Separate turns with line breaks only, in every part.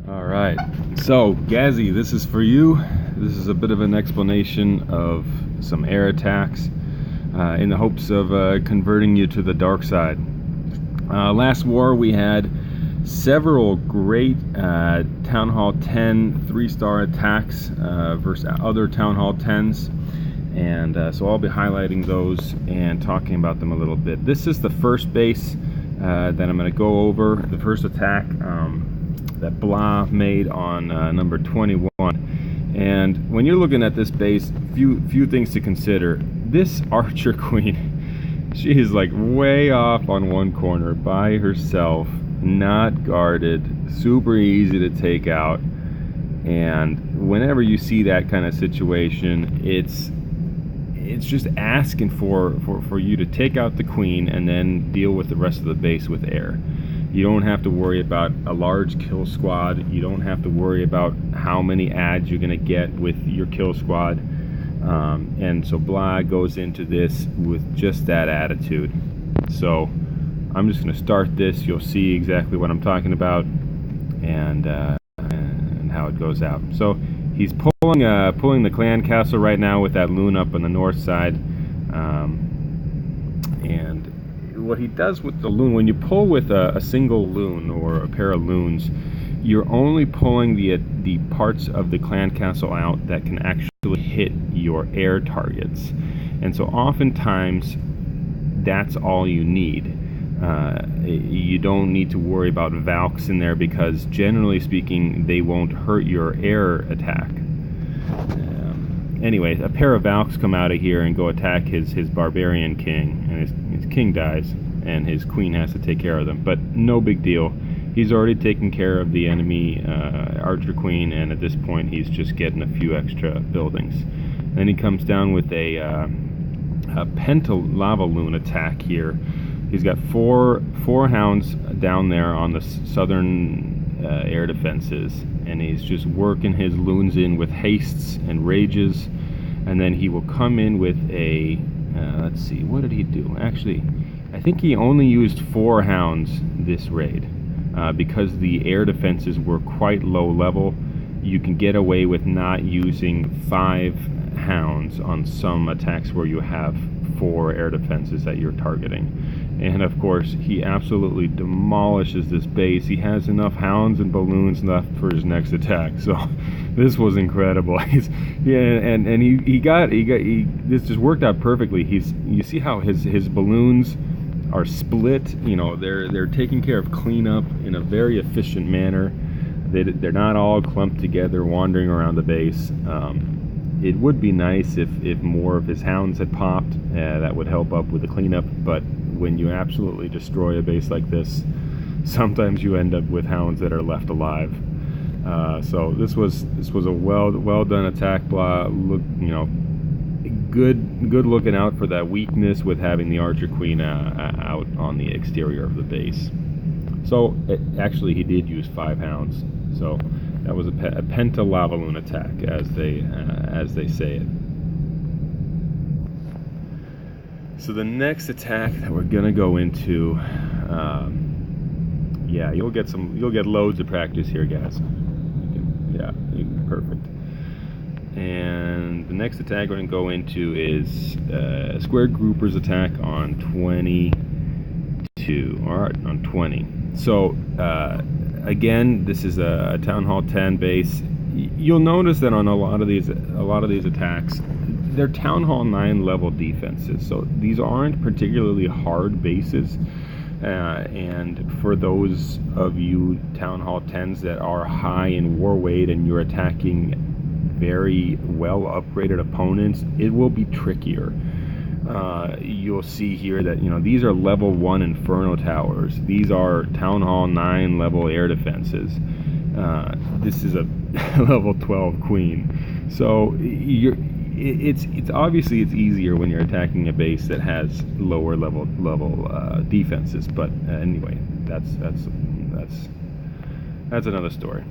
All right, so Gazzy, this is for you. This is a bit of an explanation of some air attacks in the hopes of converting you to the dark side. Last war we had several great Town Hall 10 3-star attacks versus other Town Hall 10s, and so I'll be highlighting those and talking about them a little bit. This is the first base that I'm going to go over, the first attack that Blah made on number 21. And when you're looking at this base, few things to consider. This Archer Queen, she is like way off on one corner by herself, not guarded, super easy to take out. And whenever you see that kind of situation, it's just asking for you to take out the queen and then deal with the rest of the base with air. You don't have to worry about a large kill squad. You don't have to worry about how many adds you're going to get with your kill squad. And so Blah goes into this with just that attitude. So I'm just going to start this. You'll see exactly what I'm talking about and how it goes out. So he's pulling the clan castle right now with that loon up on the north side. And what he does with the loon, when you pull with a single loon or a pair of loons, you're only pulling the parts of the clan castle out that can actually hit your air targets. And so oftentimes that's all you need. You don't need to worry about Valks in there because generally speaking they won't hurt your air attack. Anyway, a pair of Valks come out of here and go attack his barbarian king, and his king dies and his queen has to take care of them, but no big deal. He's already taken care of the enemy Archer Queen, and at this point he's just getting a few extra buildings. Then he comes down with a LALOON attack here. He's got four hounds down there on the southern air defenses, and he's just working his loons in with hastes and rages, and then he will come in with a let's see, what did he do? Actually, I think he only used 4 hounds this raid because the air defenses were quite low level. You can get away with not using 5 hounds on some attacks where you have 4 air defenses that you're targeting. And of course, he absolutely demolishes this base. He has enough hounds and balloons left for his next attack. So this was incredible. This just worked out perfectly. You see how his balloons are split. You know, they're taking care of cleanup in a very efficient manner. They're not all clumped together wandering around the base. It would be nice if more of his hounds had popped. That would help up with the cleanup, but when you absolutely destroy a base like this, sometimes you end up with hounds that are left alive. So this was a well done attack. Blah, look, you know, good looking out for that weakness with having the Archer Queen out on the exterior of the base. So actually he did use 5 hounds. So that was a penta LALOON attack, as they say it. So the next attack that we're gonna go into, yeah, you'll get loads of practice here, guys. Perfect. And the next attack we're gonna go into is Square Grouper's attack on 22. All right, on 20. So again, this is a Town Hall 10 base. You'll notice that on a lot of these attacks, they're Town Hall 9 level defenses, so these aren't particularly hard bases. And for those of you Town Hall 10s that are high in war weight and you're attacking very well upgraded opponents, it will be trickier. You'll see here that, you know, these are level 1 Inferno towers. These are Town Hall 9 level air defenses. This is a level 12 queen. So it's obviously it's easier when you're attacking a base that has lower level defenses. But anyway, that's another story.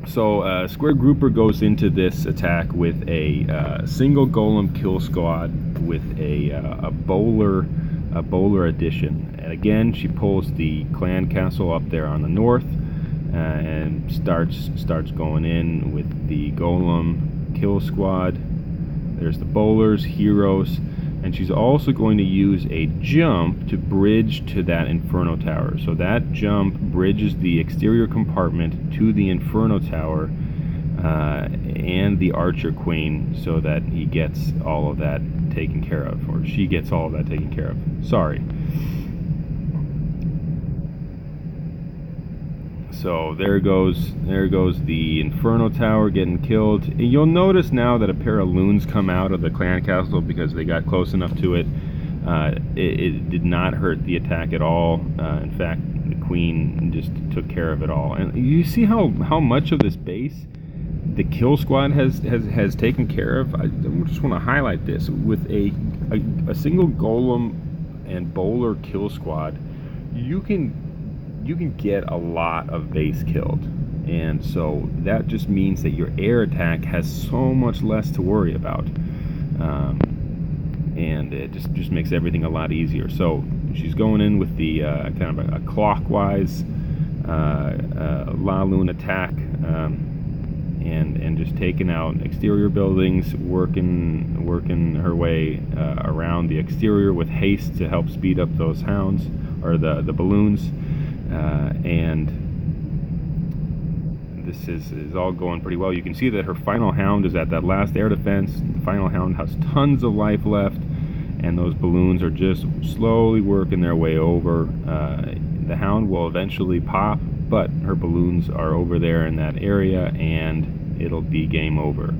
So Square Grouper goes into this attack with a single golem kill squad with a bowler addition. And again, she pulls the clan castle up there on the north, and starts going in with the golem kill squad. There's the bowlers, heroes, and she's also going to use a jump to bridge to that Inferno Tower. So that jump bridges the exterior compartment to the Inferno Tower and the Archer Queen, so that he gets all of that taken care of, or she gets all of that taken care of. Sorry. So there goes the Inferno Tower getting killed. And you'll notice now that a pair of loons come out of the clan castle because they got close enough to it. It did not hurt the attack at all. In fact, the queen just took care of it all. And you see how much of this base the kill squad has taken care of. I just want to highlight this. With a single golem and bowler kill squad, you can get a lot of base killed, and so that just means that your air attack has so much less to worry about, and it just makes everything a lot easier. So she's going in with the kind of a clockwise LALOON attack, and just taking out exterior buildings, working her way around the exterior with haste to help speed up those hounds, or the balloons. And this is all going pretty well. You can see that her final hound is at that last air defense. The final hound has tons of life left, and those balloons are just slowly working their way over. The hound will eventually pop, but her balloons are over there in that area, and it'll be game over.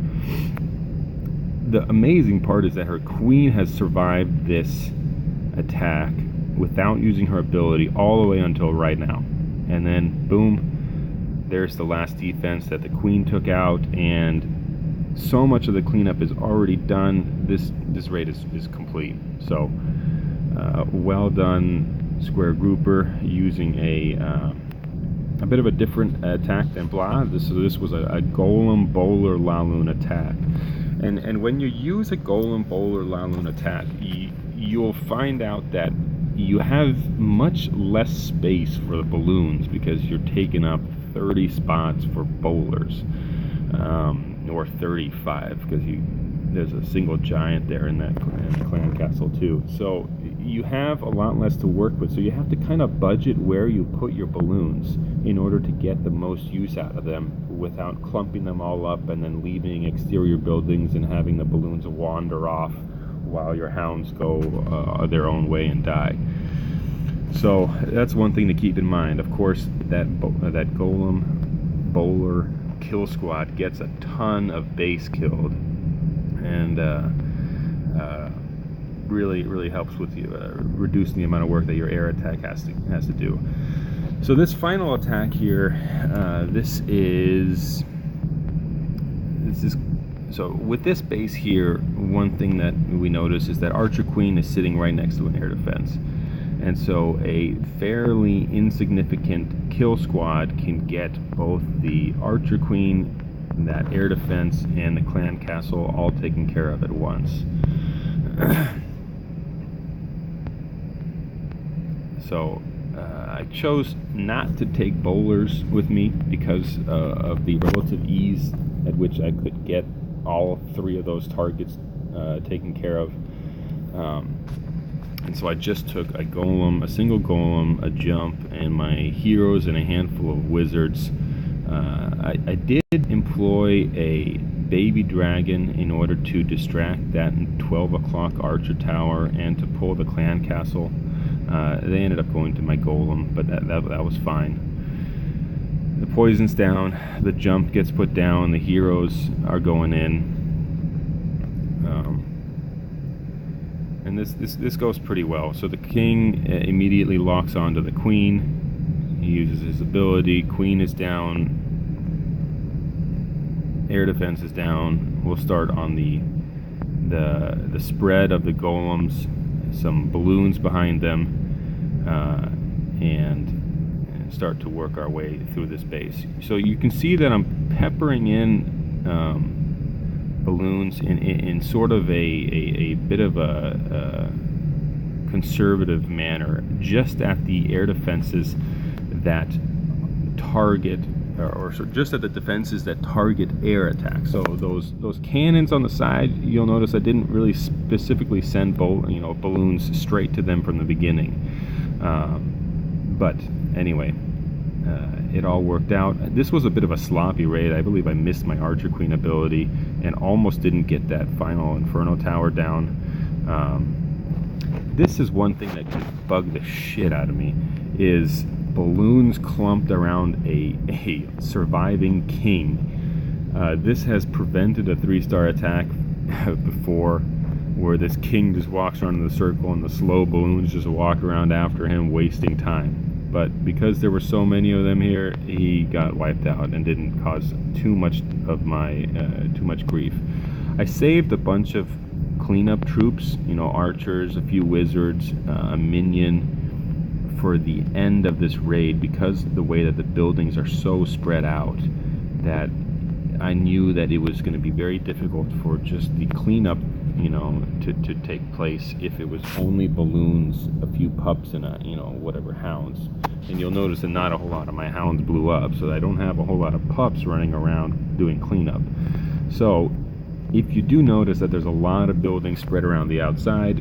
The amazing part is that her queen has survived this attack without using her ability all the way until right now, and then boom, there's the last defense that the queen took out, and so much of the cleanup is already done. This raid is complete. So well done, Square Grouper, using a bit of a different attack than blah. This was a golem bowler LALOON attack, and when you use a golem bowler LALOON attack, you'll find out that you have much less space for the balloons, because you're taking up 30 spots for bowlers, or 35, because there's a single giant there in the clan castle too. So you have a lot less to work with, so you have to kind of budget where you put your balloons in order to get the most use out of them without clumping them all up and then leaving exterior buildings and having the balloons wander off while your hounds go their own way and die. So that's one thing to keep in mind. Of course, that golem bowler kill squad gets a ton of base killed, and really helps with you reducing the amount of work that your air attack has to do. So this final attack here, so with this base here, one thing that we notice is that Archer Queen is sitting right next to an air defense. And so a fairly insignificant kill squad can get both the Archer Queen, that air defense, and the clan castle all taken care of at once. So I chose not to take bowlers with me because of the relative ease at which I could get all three of those targets taken care of. And so I just took a golem, a single golem, a jump, and my heroes and a handful of wizards. I did employ a baby dragon in order to distract that 12 o'clock archer tower and to pull the clan castle. They ended up going to my golem, but that was fine. The poison's down, the jump gets put down, the heroes are going in. And this goes pretty well. So the king immediately locks onto the queen. He uses his ability. Queen is down. Air defense is down. We'll start on the spread of the golems. Some balloons behind them, and start to work our way through this base. So you can see that I'm peppering in balloons in sort of a bit of a conservative manner, just at the air defenses that target, or just at the defenses that target air attacks. So those cannons on the side, you'll notice I didn't really specifically send balloons straight to them from the beginning. But anyway, it all worked out. This was a bit of a sloppy raid. I believe I missed my Archer Queen ability and almost didn't get that final Inferno Tower down. This is one thing that could bug the shit out of me, is balloons clumped around a surviving king. This has prevented a 3-star attack before, where this king just walks around in the circle and the slow balloons just walk around after him, wasting time. But because there were so many of them here, he got wiped out and didn't cause too much grief. I saved a bunch of cleanup troops, archers, a few wizards, a minion, for the end of this raid, because the way that the buildings are so spread out, that I knew that it was going to be very difficult for just the cleanup to take place if it was only balloons, a few pups, and whatever hounds. And you'll notice that not a whole lot of my hounds blew up, so I don't have a whole lot of pups running around doing cleanup. So if you do notice that there's a lot of buildings spread around the outside,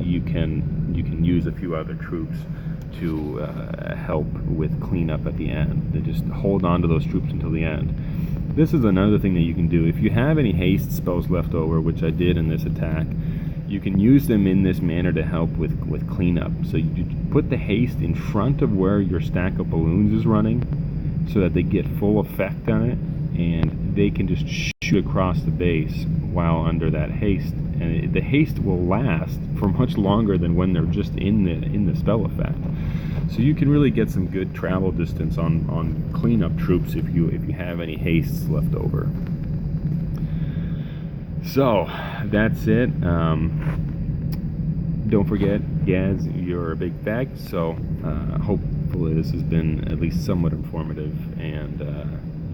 you can use a few other troops to help with cleanup at the end. They just hold on to those troops until the end. This is another thing that you can do. If you have any haste spells left over, which I did in this attack, you can use them in this manner to help with cleanup. So you put the haste in front of where your stack of balloons is running, so that they get full effect on it, and they can just shoot across the base while under that haste. And the haste will last for much longer than when they're just in the spell effect. So you can really get some good travel distance on cleanup troops if you have any hastes left over. So that's it. Don't forget, Gaz, you're a big fag, so hopefully this has been at least somewhat informative, and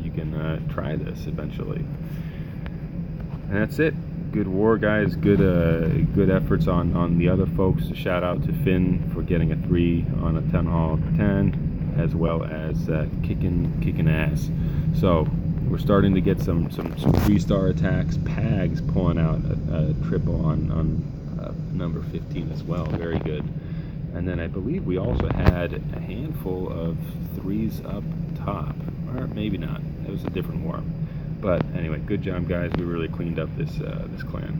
you can try this eventually. And that's it. Good war, guys. Good efforts on the other folks. A shout out to Finn for getting a 3 on a Town Hall 10, as well as kicking ass. So we're starting to get some 3-star attacks. Pags pulling out a triple on number 15 as well. Very good. And then I believe we also had a handful of 3s up top, or maybe not. It was a different war. But anyway, good job, guys. We really cleaned up this clan.